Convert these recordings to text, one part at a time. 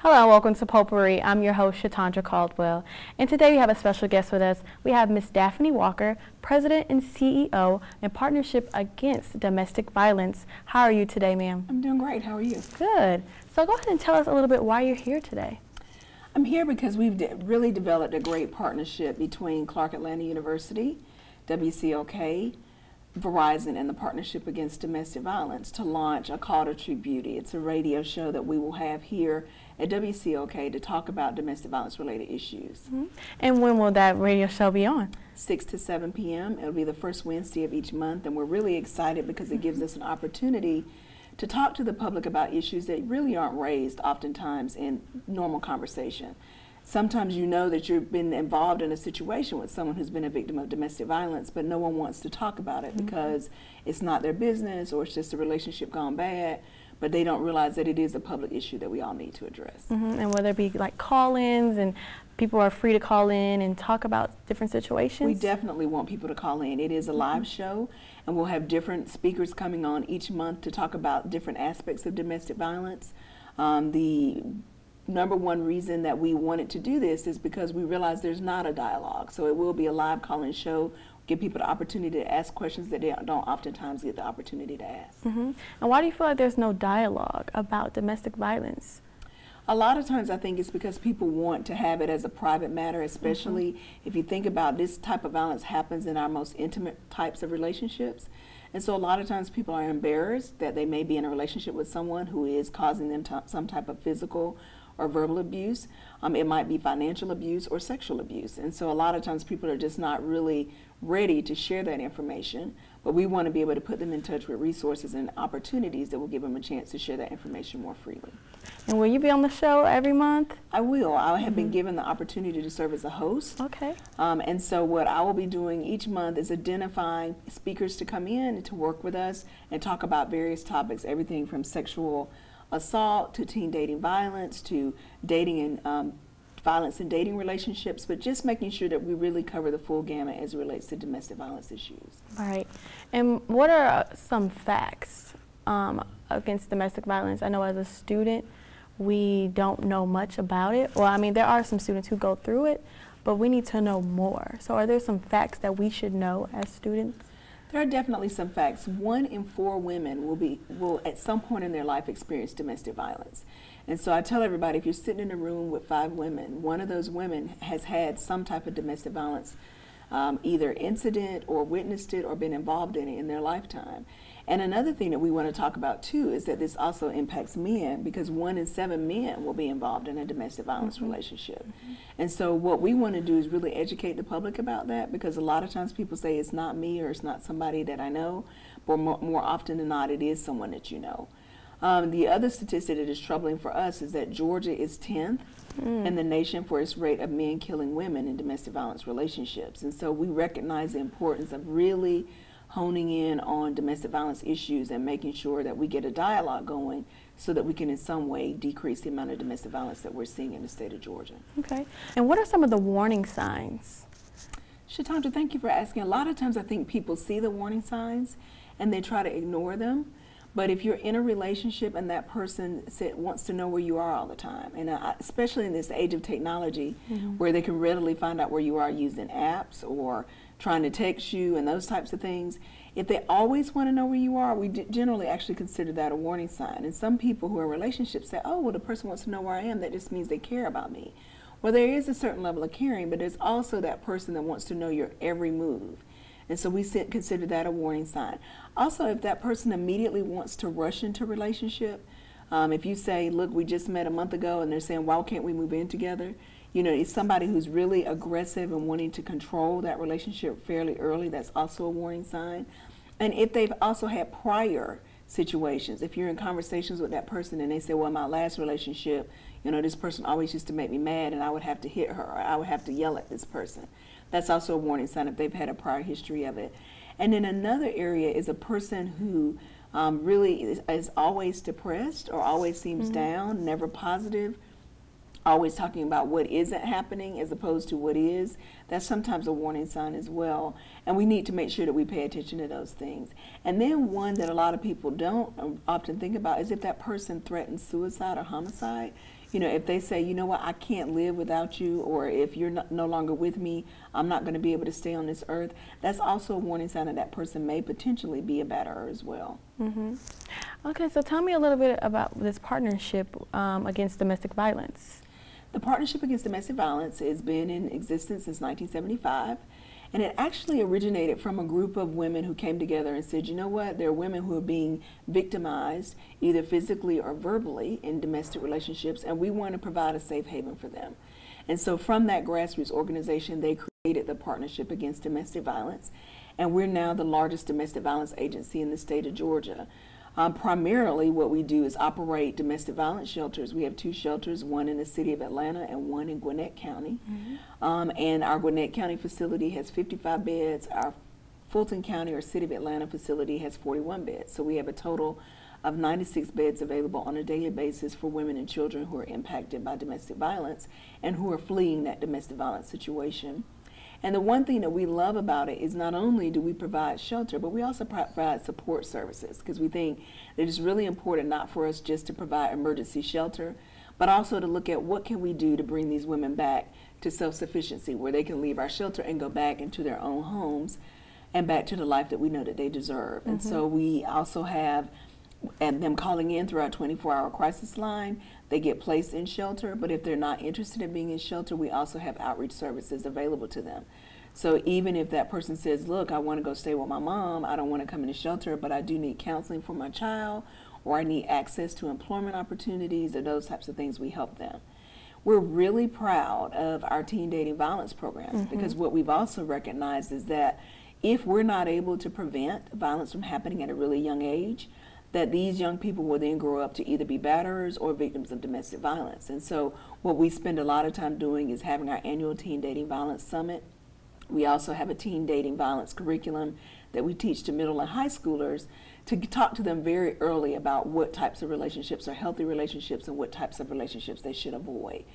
Hello and welcome to Potpourri. I'm your host, Shatondra Caldwell. And today we have a special guest with us. We have Miss Daphne Walker, President and CEO in Partnership Against Domestic Violence. How are you today, ma'am? I'm doing great. How are you? Good. So go ahead and tell us a little bit why you're here today. I'm here because we've really developed a great partnership between Clark Atlanta University, WCOK, Verizon, and the Partnership Against Domestic Violence to launch A Call to True Beauty. It's a radio show that we will have here at WCOK to talk about domestic violence related issues. Mm-hmm. And when will that radio show be on? 6 to 7 p.m. It'll be the first Wednesday of each month, and we're really excited because it gives us an opportunity to talk to the public about issues that really aren't raised oftentimes in normal conversation. Sometimes you know that you've been involved in a situation with someone who's been a victim of domestic violence, but no one wants to talk about it because it's not their business or it's just a relationship gone bad, but they don't realize that it is a public issue that we all need to address. And whether it be like call-ins and people are free to call in and talk about different situations? We definitely want people to call in. It is a live show, and we'll have different speakers coming on each month to talk about different aspects of domestic violence. The number one reason that we wanted to do this is because we realize there's not a dialogue. So it will be a live call-in show, give people the opportunity to ask questions that they don't oftentimes get the opportunity to ask. And why do you feel like there's no dialogue about domestic violence? A lot of times I think it's because people want to have it as a private matter, especially if you think about this type of violence happens in our most intimate types of relationships. And so a lot of times people are embarrassed that they may be in a relationship with someone who is causing them some type of physical or verbal abuse. It might be financial abuse or sexual abuse. And so a lot of times people are just not really ready to share that information, but we want to be able to put them in touch with resources and opportunities that will give them a chance to share that information more freely. And will you be on the show every month? I will. I have been given the opportunity to serve as a host. Okay. And so what I will be doing each month is identifying speakers to come in and to work with us and talk about various topics, everything from sexual assault to teen dating violence to dating and violence in dating relationships, but just making sure that we really cover the full gamut as it relates to domestic violence issues. All right. And what are some facts against domestic violence? I know as a student, we don't know much about it. Well, I mean, there are some students who go through it, but we need to know more. So are there some facts that we should know as students? There are definitely some facts. 1 in 4 women will at some point in their life experience domestic violence. And so I tell everybody, if you're sitting in a room with 5 women, one of those women has had some type of domestic violence, either incident or witnessed it or been involved in it in their lifetime. And another thing that we want to talk about too is that this also impacts men, because 1 in 7 men will be involved in a domestic violence relationship. And so what we want to do is really educate the public about that, because a lot of times people say it's not me or it's not somebody that I know, but more often than not it is someone that you know. The other statistic that is troubling for us is that Georgia is 10th in the nation for its rate of men killing women in domestic violence relationships. And so we recognize the importance of really honing in on domestic violence issues and making sure that we get a dialogue going so that we can in some way decrease the amount of domestic violence that we're seeing in the state of Georgia. Okay. And what are some of the warning signs? Shatondra, thank you for asking. A lot of times I think people see the warning signs and they try to ignore them. But if you're in a relationship and that person wants to know where you are all the time, and especially in this age of technology where they can readily find out where you are using apps or trying to text you and those types of things, if they always want to know where you are, we generally actually consider that a warning sign. And some people who are in relationships say, oh, well, the person wants to know where I am. That just means they care about me. Well, there is a certain level of caring, but there's also that person that wants to know your every move. And so we consider that a warning sign. Also, if that person immediately wants to rush into a relationship, if you say, look, we just met a month ago, and they're saying, why can't we move in together? You know, it's somebody who's really aggressive and wanting to control that relationship fairly early. That's also a warning sign. And if they've also had prior situations, if you're in conversations with that person and they say, well, in my last relationship, you know, this person always used to make me mad and I would have to hit her or I would have to yell at this person. That's also a warning sign if they've had a prior history of it. And then another area is a person who really is always depressed or always seems down, never positive, always talking about what isn't happening as opposed to what is. That's sometimes a warning sign as well. And we need to make sure that we pay attention to those things. And then one that a lot of people don't often think about is if that person threatens suicide or homicide. You know, if they say, you know what, I can't live without you, or if you're no longer with me, I'm not going to be able to stay on this earth, that's also a warning sign that that person may potentially be a batterer as well. Okay, so tell me a little bit about this partnership against domestic violence. The Partnership Against Domestic Violence has been in existence since 1975. And it actually originated from a group of women who came together and said, you know what, there are women who are being victimized either physically or verbally in domestic relationships, and we want to provide a safe haven for them. And so from that grassroots organization, they created the Partnership Against Domestic Violence, and we're now the largest domestic violence agency in the state of Georgia. Primarily what we do is operate domestic violence shelters. We have 2 shelters, one in the city of Atlanta and one in Gwinnett County. And our Gwinnett County facility has 55 beds. Our Fulton County or City of Atlanta facility has 41 beds. So we have a total of 96 beds available on a daily basis for women and children who are impacted by domestic violence and who are fleeing that domestic violence situation. And the one thing that we love about it is not only do we provide shelter, but we also provide support services, because we think that it's really important not for us just to provide emergency shelter, but also to look at what can we do to bring these women back to self-sufficiency, where they can leave our shelter and go back into their own homes and back to the life that we know that they deserve. And so we also have them calling in through our 24-hour crisis line. They get placed in shelter, but if they're not interested in being in shelter, we also have outreach services available to them. So even if that person says, look, I want to go stay with my mom, I don't want to come into shelter, but I do need counseling for my child, or I need access to employment opportunities, or those types of things, we help them. We're really proud of our teen dating violence programs, because what we've also recognized is that if we're not able to prevent violence from happening at a really young age, that these young people will then grow up to either be batterers or victims of domestic violence. And so what we spend a lot of time doing is having our annual Teen Dating Violence Summit. We also have a teen dating violence curriculum that we teach to middle and high schoolers to talk to them very early about what types of relationships are healthy relationships and what types of relationships they should avoid.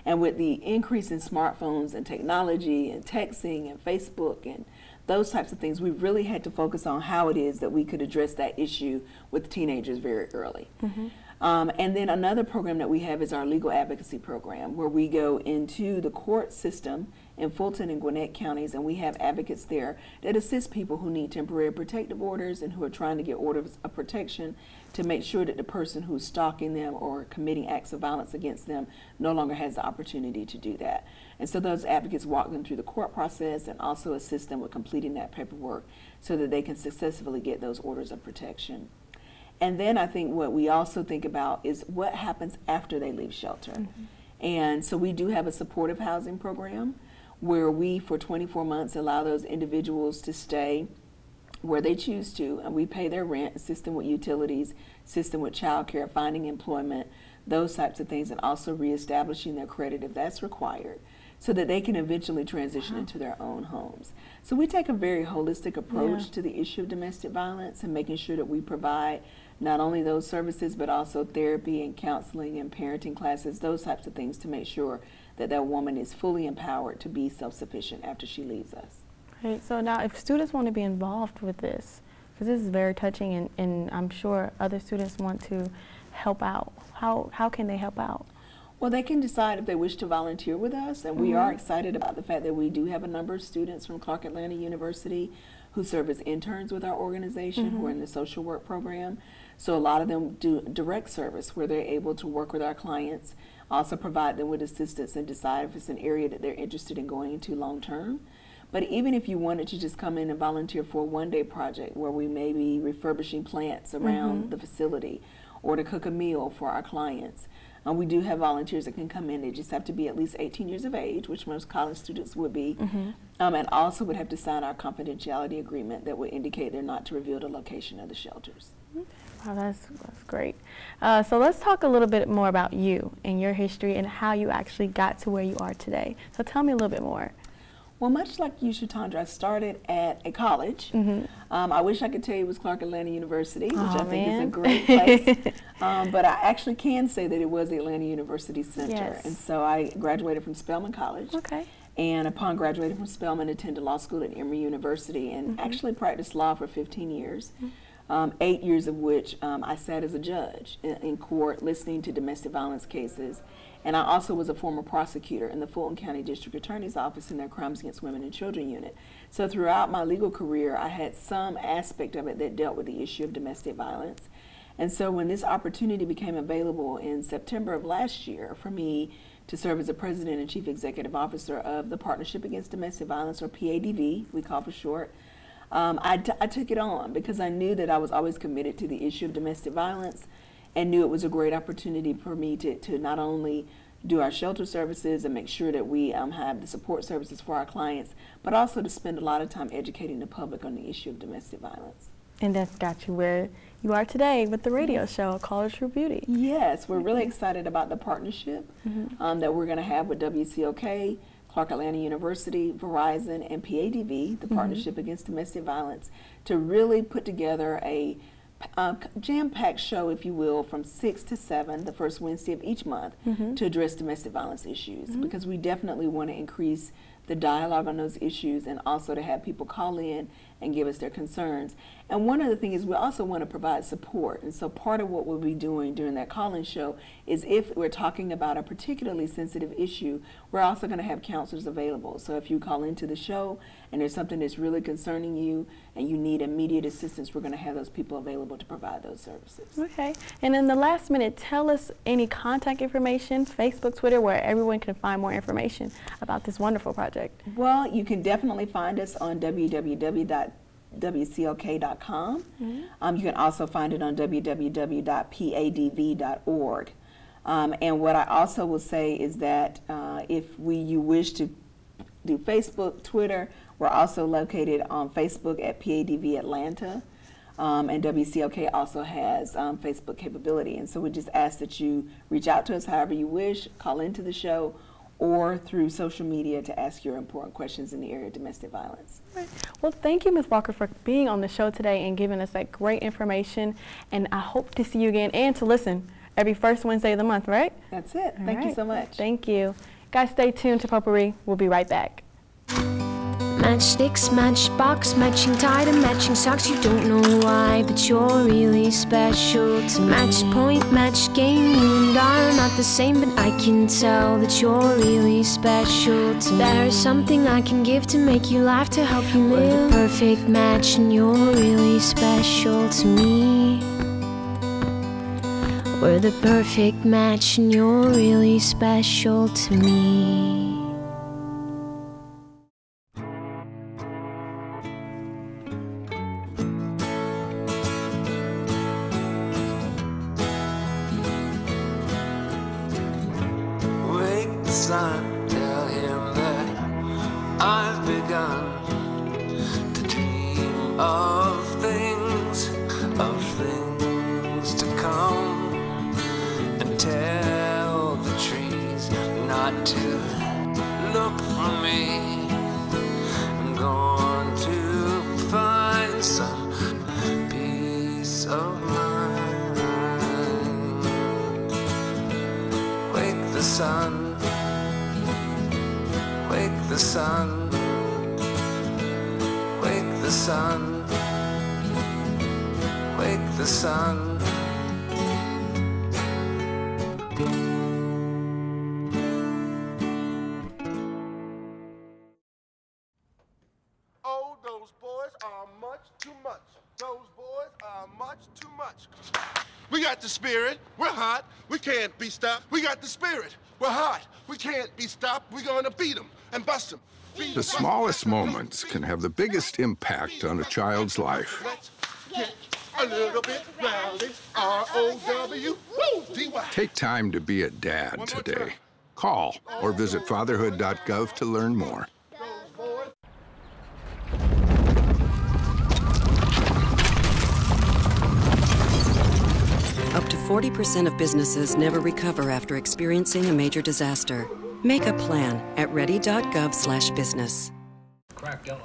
And with the increase in smartphones and technology and texting and Facebook and those types of things, we really had to focus on how it is that we could address that issue with teenagers very early. And then another program that we have is our legal advocacy program, where we go into the court system in Fulton and Gwinnett counties, and we have advocates there that assist people who need temporary protective orders and who are trying to get orders of protection to make sure that the person who's stalking them or committing acts of violence against them no longer has the opportunity to do that. And so those advocates walk them through the court process and also assist them with completing that paperwork so that they can successfully get those orders of protection. And then I think what we also think about is what happens after they leave shelter. And so we do have a supportive housing program where we, for 24 months, allow those individuals to stay where they choose to, and we pay their rent, assist them with utilities, assist them with child care, finding employment, those types of things, and also reestablishing their credit if that's required, so that they can eventually transition into their own homes. So we take a very holistic approach to the issue of domestic violence and making sure that we provide not only those services, but also therapy and counseling and parenting classes, those types of things, to make sure that that woman is fully empowered to be self-sufficient after she leaves us. Right, so now if students want to be involved with this, because this is very touching and I'm sure other students want to help out, how can they help out? Well, they can decide if they wish to volunteer with us, and we are excited about the fact that we do have a number of students from Clark Atlanta University who serve as interns with our organization, who are in the social work program. So a lot of them do direct service where they're able to work with our clients, also provide them with assistance and decide if it's an area that they're interested in going into long term. But even if you wanted to just come in and volunteer for a one-day project where we may be refurbishing plants around the facility or to cook a meal for our clients, we do have volunteers that can come in. They just have to be at least 18 years of age, which most college students would be, and also would have to sign our confidentiality agreement that would indicate they're not to reveal the location of the shelters. Wow, that's great. So let's talk a little bit more about you and your history and how you actually got to where you are today. So tell me a little bit more. Well, much like you, Shatondra, I started at a college. I wish I could tell you it was Clark Atlanta University, which I think is a great place. But I actually can say that it was the Atlanta University Center. And so I graduated from Spelman College. And upon graduating from Spelman, attended law school at Emory University and actually practiced law for 15 years. 8 years of which I sat as a judge in court listening to domestic violence cases. And I also was a former prosecutor in the Fulton County District Attorney's Office in their Crimes Against Women and Children unit. So throughout my legal career, I had some aspect of it that dealt with the issue of domestic violence. And so when this opportunity became available in September of last year for me to serve as the President and Chief Executive Officer of the Partnership Against Domestic Violence, or PADV, we call for short, I took it on because I knew that I was always committed to the issue of domestic violence and knew it was a great opportunity for me to not only do our shelter services and make sure that we have the support services for our clients, but also to spend a lot of time educating the public on the issue of domestic violence. And that's got you where you are today with the radio show called True Beauty. Yes, we're really excited about the partnership that we're going to have with WCOK, Clark Atlanta University, Verizon, and PADV, the Partnership Against Domestic Violence, to really put together a jam-packed show, if you will, from 6 to 7, the first Wednesday of each month, to address domestic violence issues, because we definitely want to increase the dialogue on those issues and also to have people call in and give us their concerns. And one other thing is we also want to provide support. And so part of what we'll be doing during that call-in show is if we're talking about a particularly sensitive issue, we're also going to have counselors available. So if you call into the show and there's something that's really concerning you and you need immediate assistance, we're going to have those people available to provide those services. Okay. And in the last minute, tell us any contact information, Facebook, Twitter, where everyone can find more information about this wonderful project. Well, you can definitely find us on www.wcok.com. You can also find it on www.padv.org. And what I also will say is that if you wish to do Facebook, Twitter, we're also located on Facebook at PADV Atlanta. And WCOK also has Facebook capability. And so we just ask that you reach out to us however you wish, call into the show, or through social media to ask your important questions in the area of domestic violence. Right. Well, thank you, Ms. Walker, for being on the show today and giving us that great information. And I hope to see you again and to listen every first Wednesday of the month, right? That's it. Thank you so much. Thank you. Guys, stay tuned to Potpourri. We'll be right back. Matchsticks, matchbox, matching tie to matching socks. You don't know why, but you're really special to match point, match game. You and I are not the same, but I can tell that you're really special to me. There's something I can give to make you laugh, to help you live. We're the perfect match and you're really special to me. We're the perfect match and you're really special to me. Son, tell him that I've begun to dream of things to come, and tell the trees not to look for me. I'm going to find some peace of mind. Wake the sun, wake the sun, wake the sun, wake the sun. Oh, those boys are much too much. Those boys are much too much. We got the spirit, we're hot, we can't be stopped. We got the spirit, we're hot, we can't be stopped. We're gonna beat them and bust them. The smallest moments can have the biggest impact on a child's life. Let's get a little bit rowdy. R-O-W-D-Y. Take time to be a dad today. Call or visit fatherhood.gov to learn more. Up to 40% of businesses never recover after experiencing a major disaster. Make a plan at ready.gov/business. Crack don't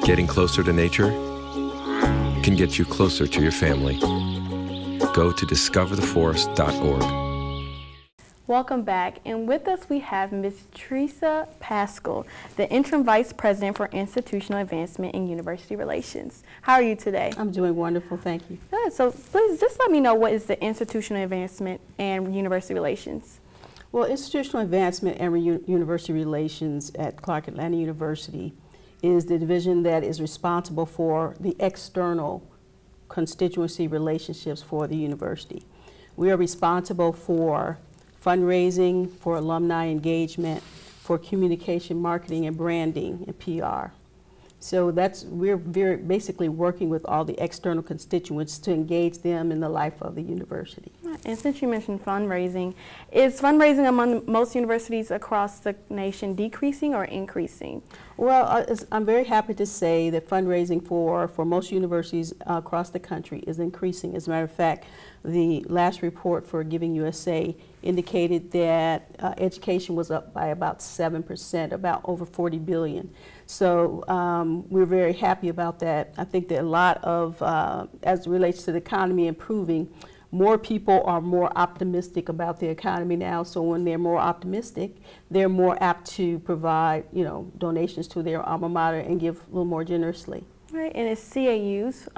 Getting closer to nature can get you closer to your family. Go to discovertheforest.org. Welcome back, and with us we have Ms. Trisa Paschal, the Interim Vice President for Institutional Advancement and University Relations. How are you today? I'm doing wonderful, thank you. Good, so please just let me know, what is the Institutional Advancement and University Relations? Well, Institutional Advancement and University Relations at Clark Atlanta University is the division that is responsible for the external constituency relationships for the university. We are responsible for fundraising, for alumni engagement, for communication, marketing, and branding, and PR. So we're basically working with all the external constituents to engage them in the life of the university. And since you mentioned fundraising, is fundraising among most universities across the nation decreasing or increasing? Well, I'm very happy to say that fundraising for most universities across the country is increasing. As a matter of fact, the last report for Giving USA indicated that education was up by about 7%, about over $40 billion. So we're very happy about that. I think that a lot of, as it relates to the economy improving, more people are more optimistic about the economy now. So when they're more optimistic, they're more apt to provide, donations to their alma mater and give a little more generously. Right, and is CAU's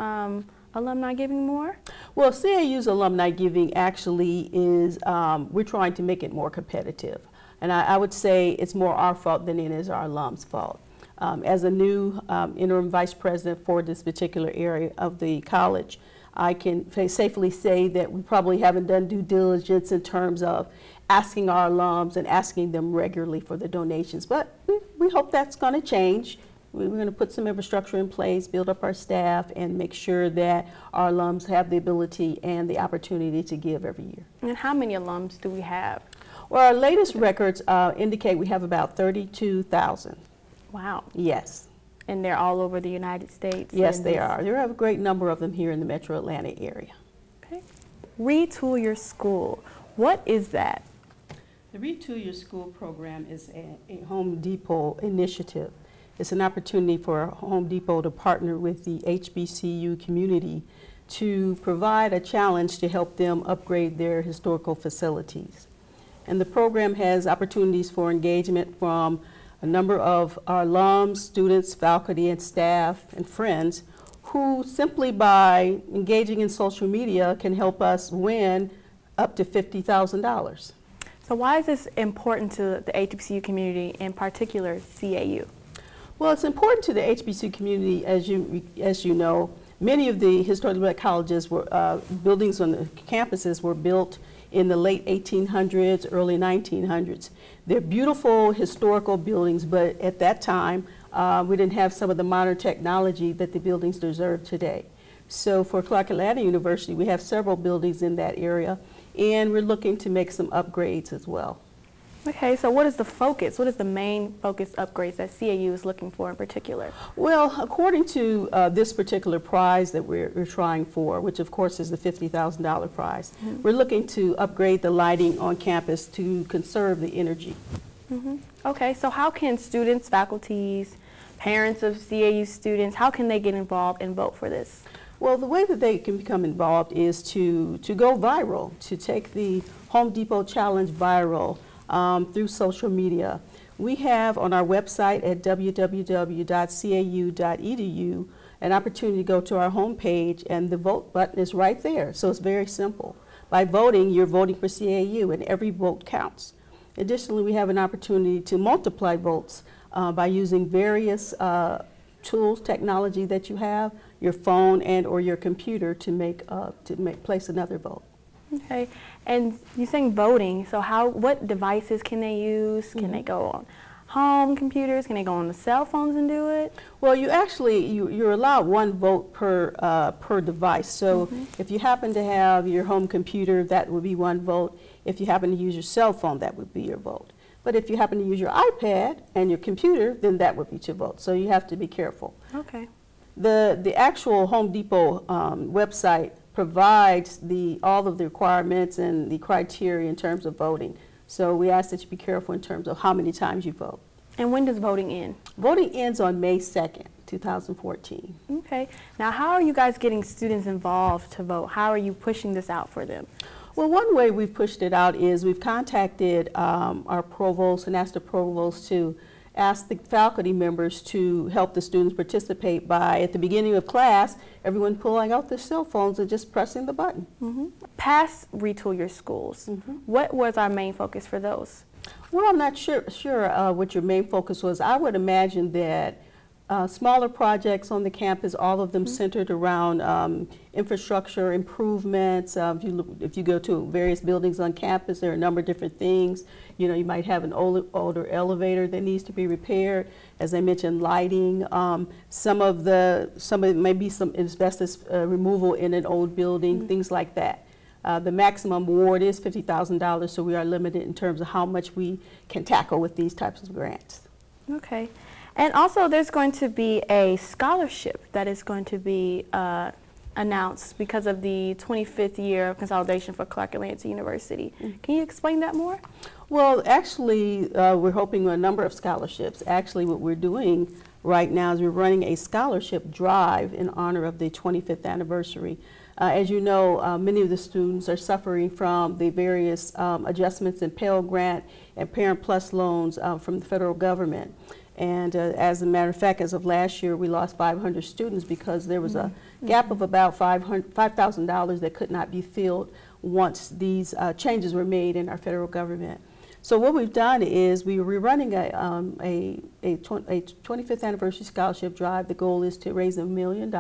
alumni giving more? Well, CAU's alumni giving actually is, we're trying to make it more competitive. And I would say it's more our fault than it is our alums' fault. As a new interim vice president for this particular area of the college, I can safely say that we probably haven't done due diligence in terms of asking our alums and asking them regularly for the donations. But we hope that's going to change. We're going to put some infrastructure in place, build up our staff, and make sure that our alums have the ability and the opportunity to give every year. And how many alums do we have? Well, our latest records indicate we have about 32,000. Wow. Yes. And they're all over the United States? Yes, they are. There are a great number of them here in the metro Atlanta area. Okay. Retool Your School. What is that? The Retool Your School program is a Home Depot initiative. It's an opportunity for Home Depot to partner with the HBCU community to provide a challenge to help them upgrade their historical facilities. And the program has opportunities for engagement from a number of our alums, students, faculty, and staff, and friends who simply by engaging in social media can help us win up to $50,000. So why is this important to the HBCU community, in particular CAU? Well, it's important to the HBCU community, as you know. Many of the historically black colleges were buildings on the campuses were built in the late 1800s, early 1900s. They're beautiful historical buildings, but at that time we didn't have some of the modern technology that the buildings deserve today. So for Clark Atlanta University, we have several buildings in that area, and we're looking to make some upgrades as well. Okay, so what is the focus? What is the main focus upgrades that CAU is looking for in particular? Well, according to this particular prize that we're trying for, which of course is the $50,000 prize, we're looking to upgrade the lighting on campus to conserve the energy. Okay, so how can students, faculties, parents of CAU students, how can they get involved and vote for this? Well, the way that they can become involved is to go viral, to take the Home Depot Challenge viral through social media. We have on our website at www.cau.edu an opportunity to go to our homepage, and the vote button is right there. So it's very simple. By voting, you're voting for CAU, and every vote counts. Additionally, we have an opportunity to multiply votes by using various tools, technology that you have, your phone and or your computer to place another vote. Okay, and you're saying voting, so what devices can they use? Can they go on home computers? Can they go on the cell phones and do it? Well, you're allowed one vote per device. So if you happen to have your home computer, that would be one vote. If you happen to use your cell phone, that would be your vote. But if you happen to use your iPad and your computer, then that would be two votes. So you have to be careful. Okay. The actual Home Depot website provides all of the requirements and the criteria in terms of voting. So we ask that you be careful in terms of how many times you vote. And when does voting end? Voting ends on May 2nd, 2014. Okay. Now, how are you guys getting students involved to vote? How are you pushing this out for them? Well, one way we've pushed it out is we've contacted our provost and asked the provost to ask the faculty members to help the students participate by, at the beginning of class, everyone pulling out their cell phones and just pressing the button. Past Retool Your Schools, what was our main focus for those? Well, I'm not sure what your main focus was. I would imagine that smaller projects on the campus, all of them centered around infrastructure improvements. If you go to various buildings on campus, there are a number of different things. You know, you might have an older elevator that needs to be repaired. As I mentioned, lighting. Some of it may be some asbestos removal in an old building, things like that. The maximum award is $50,000, so we are limited in terms of how much we can tackle with these types of grants. Okay. And also there's going to be a scholarship that is going to be announced because of the 25th year of consolidation for Clark Atlanta University. Can you explain that more? Well, actually, we're hoping a number of scholarships. Actually, what we're doing right now is we're running a scholarship drive in honor of the 25th anniversary. As you know, many of the students are suffering from the various adjustments in Pell Grant and Parent Plus loans from the federal government. And as a matter of fact, as of last year, we lost 500 students because there was a gap of about $5,000 that could not be filled once these changes were made in our federal government. So what we've done is we're running a 25th anniversary scholarship drive. The goal is to raise $1 million.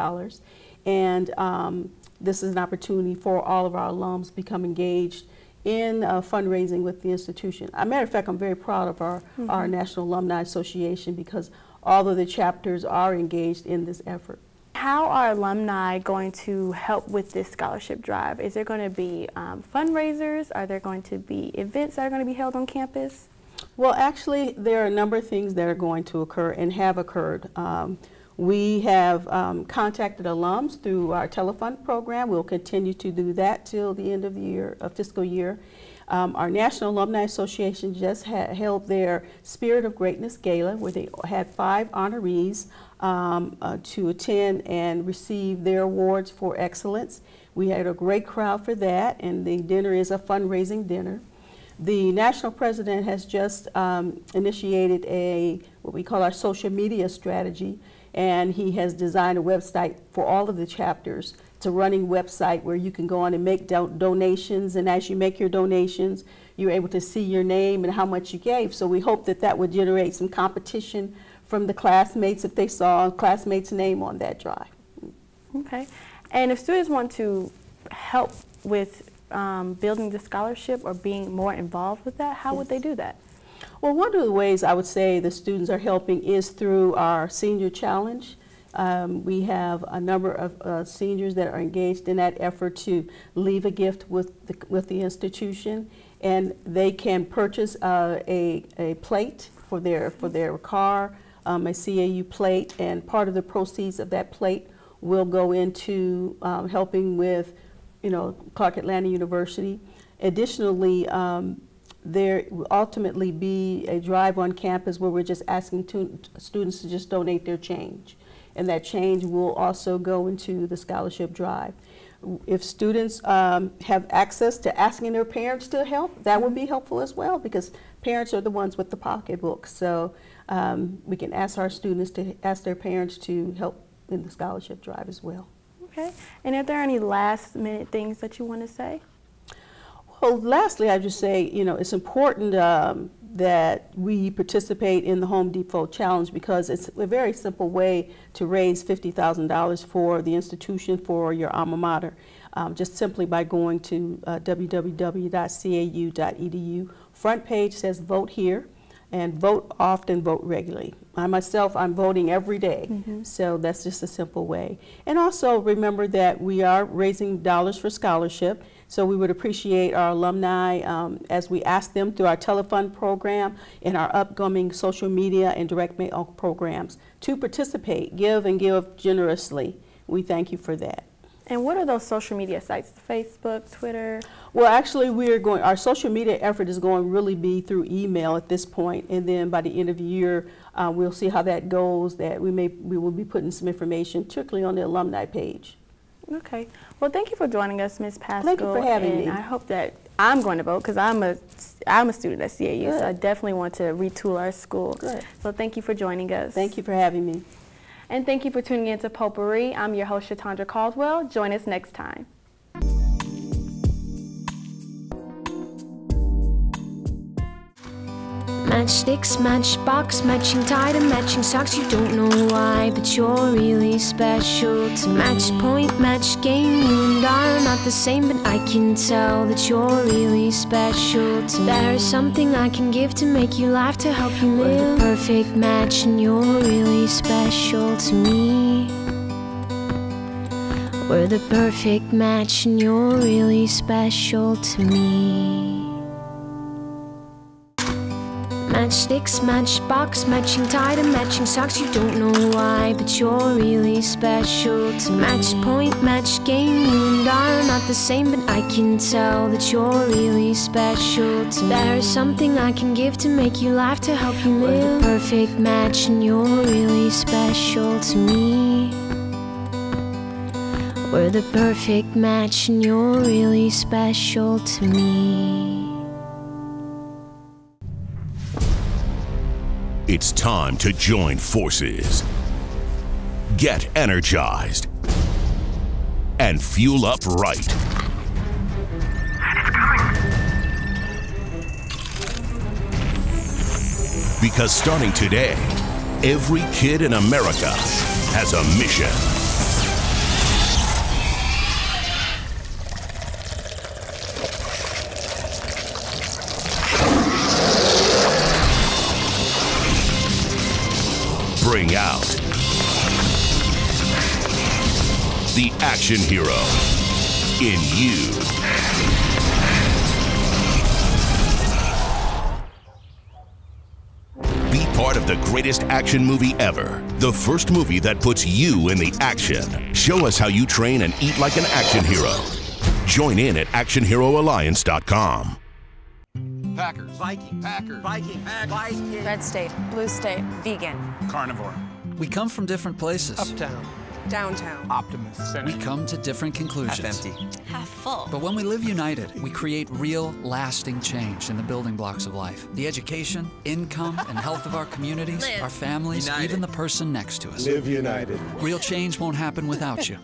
And this is an opportunity for all of our alums to become engaged in fundraising with the institution. As a matter of fact, I'm very proud of our National Alumni Association because all of the chapters are engaged in this effort. How are alumni going to help with this scholarship drive? Is there going to be fundraisers? Are there going to be events that are going to be held on campus? Well, actually, there are a number of things that are going to occur and have occurred. We have contacted alums through our telefund program. We'll continue to do that till the end of the year, fiscal year. Our National Alumni Association just held their Spirit of Greatness Gala, where they had 5 honorees to attend and receive their awards for excellence. We had a great crowd for that, and the dinner is a fundraising dinner. The national president has just initiated what we call our social media strategy, and he has designed a website for all of the chapters. It's a running website where you can go on and make donations, and as you make your donations, you're able to see your name and how much you gave. So we hope that that would generate some competition from the classmates if they saw a classmate's name on that drive. Okay. And if students want to help with building the scholarship or being more involved with that, how would they do that? Well, one of the ways I would say the students are helping is through our senior challenge. We have a number of seniors that are engaged in that effort to leave a gift with the institution, and they can purchase a plate for their car, a CAU plate, and part of the proceeds of that plate will go into helping with, Clark Atlanta University. Additionally, there will ultimately be a drive on campus where we're just asking students to just donate their change. And that change will also go into the scholarship drive. If students have access to asking their parents to help, that would be helpful as well, because parents are the ones with the pocketbooks. So we can ask our students to ask their parents to help in the scholarship drive as well. Okay. And are there any last minute things that you want to say? Well, lastly, I just say, it's important that we participate in the Home Depot Challenge because it's a very simple way to raise $50,000 for the institution, for your alma mater, just simply by going to www.cau.edu. Front page says vote here, and vote often, vote regularly. I myself, I'm voting every day, so that's just a simple way. And also remember that we are raising dollars for scholarship. So we would appreciate our alumni as we ask them through our telefund program and our upcoming social media and direct mail programs to participate, give and give generously. We thank you for that. And what are those social media sites? Facebook, Twitter? Well, actually, our social media effort is going to really be through email at this point, and then by the end of the year, we'll see how that goes. That we will be putting some information, particularly on the alumni page. Okay. Well, thank you for joining us, Ms. Paschal. Thank you for having me. I hope that I'm going to vote because I'm a student at CAU, Good. so I definitely want to retool our school. Good. So thank you for joining us. Thank you for having me. And thank you for tuning in to Potpourri. I'm your host, Shatondra Caldwell. Join us next time. Matchsticks, matchbox, matching tie and matching socks. You don't know why, but you're really special to match point, match game. You and I are not the same, but I can tell that you're really special to me. There's something I can give to make you laugh, to help you live. We're the perfect match and you're really special to me. We're the perfect match and you're really special to me. Matchsticks, matchbox, matching tie and matching socks. You don't know why, but you're really special to match point, match game. You and I are not the same, but I can tell that you're really special to me. There's something I can give to make you laugh, to help you live. We're the perfect match and you're really special to me. We're the perfect match and you're really special to me. It's time to join forces, get energized, and fuel up right. It's coming. Because starting today, every kid in America has a mission. Bring out the action hero in you. Be part of the greatest action movie ever. The first movie that puts you in the action. Show us how you train and eat like an action hero. Join in at actionheroalliance.com. Packers. Viking. Packers. Viking. Viking. Red state. Blue state. Vegan. Carnivore. We come from different places. Uptown. Downtown. Optimist. We come to different conclusions. Half empty. Half full. But when we live united, we create real, lasting change in the building blocks of life. The education, income, and health of our communities, Live. our families, United. even the person next to us. Live united. Real change won't happen without you.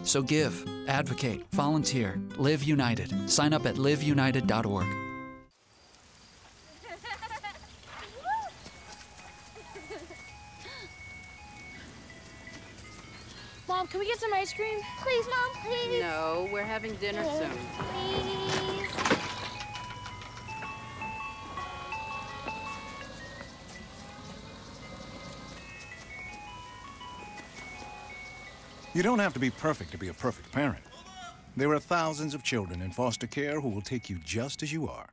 So give, advocate, volunteer, live united. Sign up at liveunited.org. Mom, can we get some ice cream? Please, Mom, please. No, we're having dinner soon. Please. You don't have to be perfect to be a perfect parent. There are thousands of children in foster care who will take you just as you are.